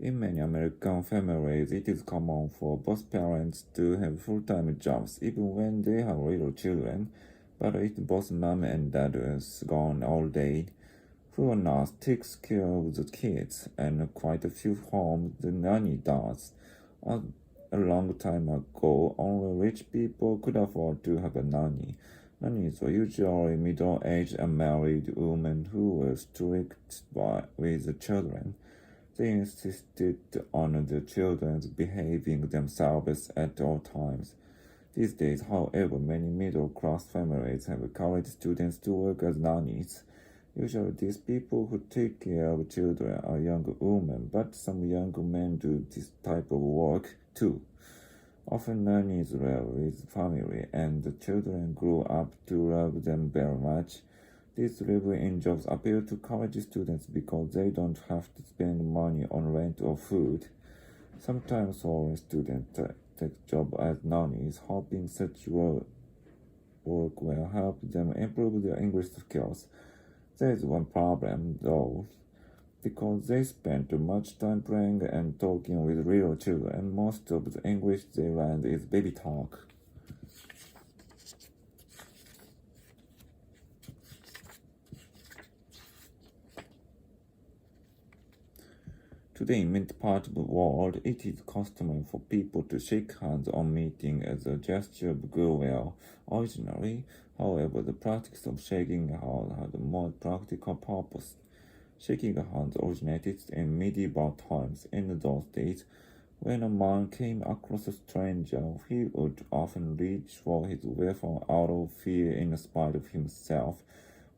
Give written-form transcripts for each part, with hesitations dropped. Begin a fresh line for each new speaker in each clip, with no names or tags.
In many American families, it is common for both parents to have full-time jobs, even when they have little children. But if both mom and dad is gone all day, who or not takes care of the kids? And quite a few homes, the nanny does. A long time ago, only rich people could afford to have a nanny. Nannies were usually middle-aged unmarried women who were strict with the children. They insisted on the children behaving themselves at all times. These days, however, many middle-class families have college students to work as nannies. Usually, these people who take care of children are young women, but some young men do this type of work too. Often nannies live with family, and the children grow up to love them very much. These live-in jobs appeal to college students because they don't have to spend money on rent or food. Sometimes foreign students take jobs as nannies, hoping such work will help them improve their English skills. There is one problem, though. Because they spend too much time playing and talking with little children, most of the English they learn is baby talk. Today, in many parts of the world, it is customary for people to shake hands on meeting as a gesture of goodwill. Originally, however, the practice of shaking hands had a more practical purpose. Shaking hands originated in medieval times. In those days, when a man came across a stranger, he would often reach for his weapon out of fear in spite of himself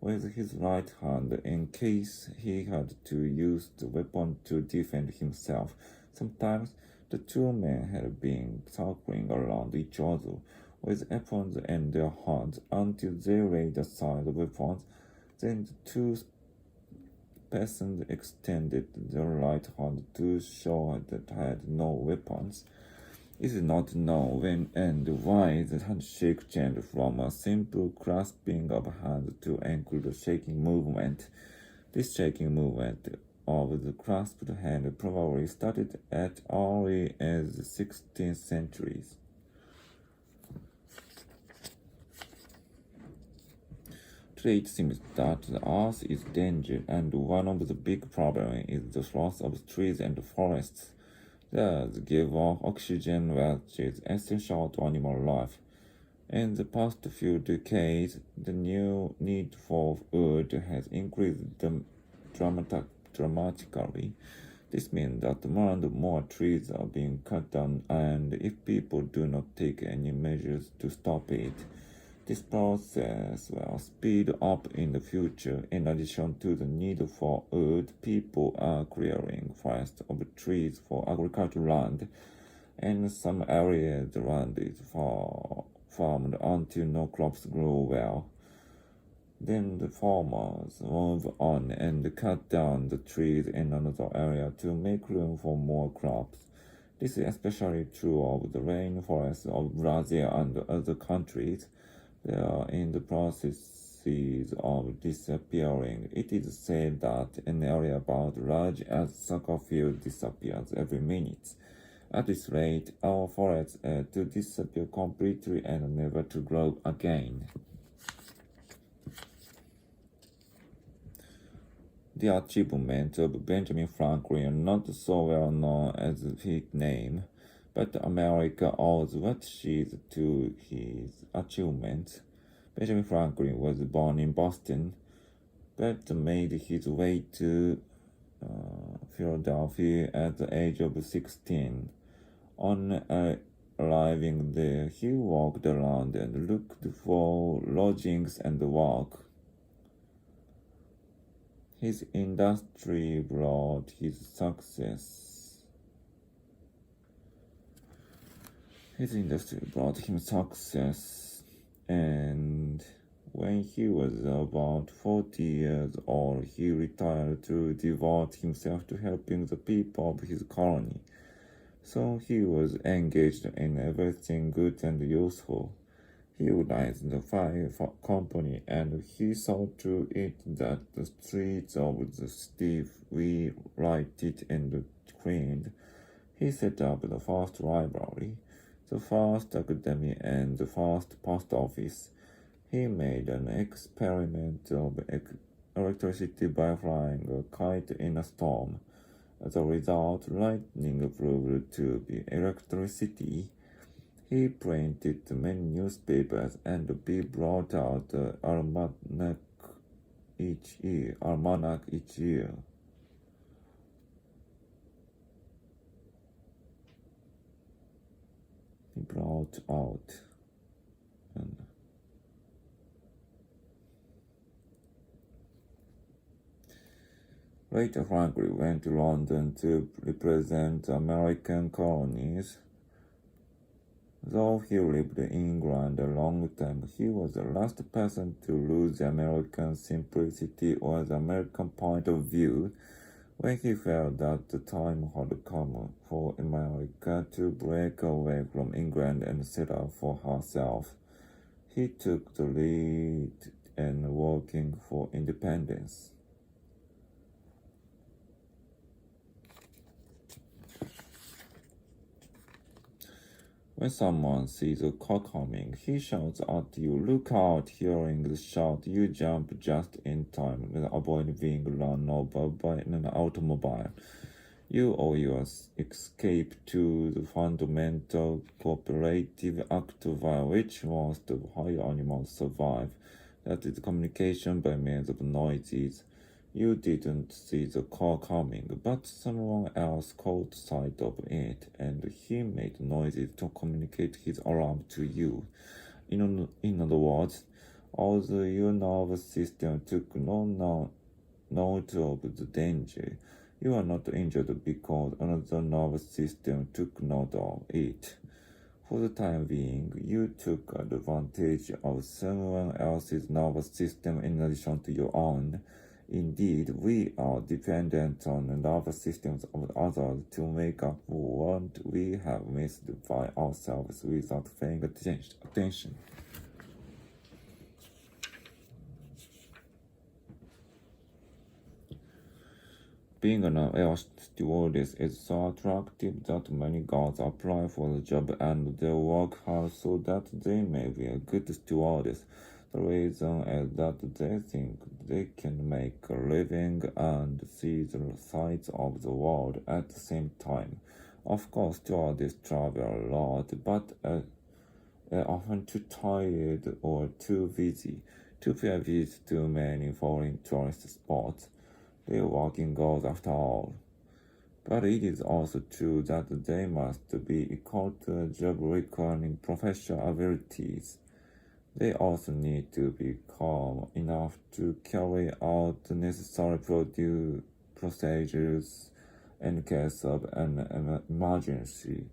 with his right hand in case he had to use the weapon to defend himself. Sometimes the two men had been circling around each other with weapons in their hands until they laid aside the weapons. Then the two persons extended their right hand to show that had no weapons. It is not known when and why the handshake changed from a simple clasping of hands to include a shaking movement. This shaking movement of the clasped hand probably started as early as the 16th century. Today it seems that the earth is dangerous, and one of the big problems is the loss of trees and forests. These give off oxygen, which is essential to animal life. In the past few decades, the new need for wood has increased dramatically. This means that more and more trees are being cut down, and if people do not take any measures to stop it, this process will speed up in the future. In addition to the need for wood, people are clearing forests of trees for agricultural land. In some areas, the land is farmed until no crops grow well. Then the farmers move on and cut down the trees in another area to make room for more crops. This is especially true of the rainforests of Brazil and other countries. They are in the processes of disappearing. It is said that an area about large as soccer field disappears every minute. At this rate, our forests are to disappear completely and never to grow again. The achievements of Benjamin Franklin are not so well known as his name, but America owes what she is to his achievements. Benjamin Franklin was born in Boston, but made his way to Philadelphia at the age of 16. On arriving there, he walked around and looked for lodgings and work. His industry brought him success, and when he was about 40 years old, he retired to devote himself to helping the people of his colony. So he was engaged in everything good and useful. He organized the fire company, and he saw to it that the streets of the city were lighted and cleaned. He set up the first library, the first academy, and the first post office. He made an experiment of electricity by flying a kite in a storm. As a result, lightning proved to be electricity. He printed many newspapers and he brought out the almanac each year. He brought out and later Franklin went to London to represent American colonies. Though he lived in England a long time, he was the last person to lose the American simplicity or the American point of view. When he felt that the time had come for America to break away from England and set up for herself, he took the lead in working for independence. When someone sees a car coming, he shouts at you, "Look out!" Hearing the shout, you jump just in time to avoid being run over by an automobile. You owe your escape to the fundamental cooperative act by which most of higher animals survive, that is communication by means of noises. You didn't see the car coming, but someone else caught sight of it, and he made noises to communicate his alarm to you. In other words, although your nervous system took no note of the danger, you are not injured because another nervous system took note of it. For the time being, you took advantage of someone else's nervous system in addition to your own. Indeed, we are dependent on the nervous systems of others to make up for what we have missed by ourselves without paying attention. Being an air stewardess is so attractive that many girls apply for the job and they work hard so that they may be a good stewardess. The reason is that they think they can make a living and see the sights of the world at the same time. Of course, stewardesses travel a lot, but are often too tired or too busy to pay a visit to many foreign tourist spots. They are working girls after all. But it is also true that they must be equal to a job requiring professional abilities. They also need to be calm enough to carry out the necessary procedures in case of an emergency.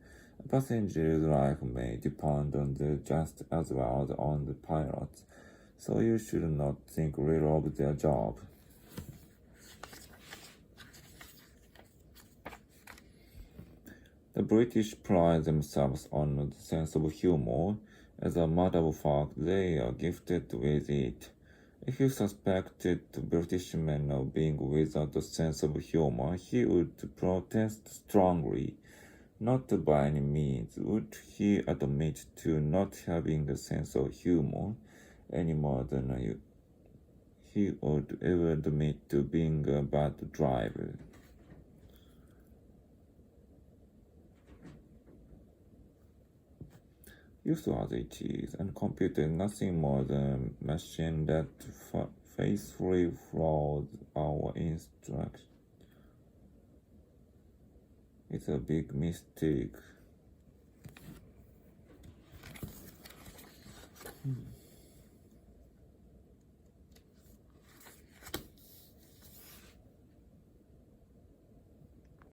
A passenger's life may depend on them just as well as on the pilots, so you should not think little of their job. The British pride themselves on the sense of humor. As a matter of fact, they are gifted with it. If you suspected the Britishman of being without a sense of humor, he would protest strongly. Not by any means would he admit to not having a sense of humor any more than he would ever admit to being a bad driver. Used as it is, and computer is nothing more than a machine that faithfully follows our instructions. It's a big mistake.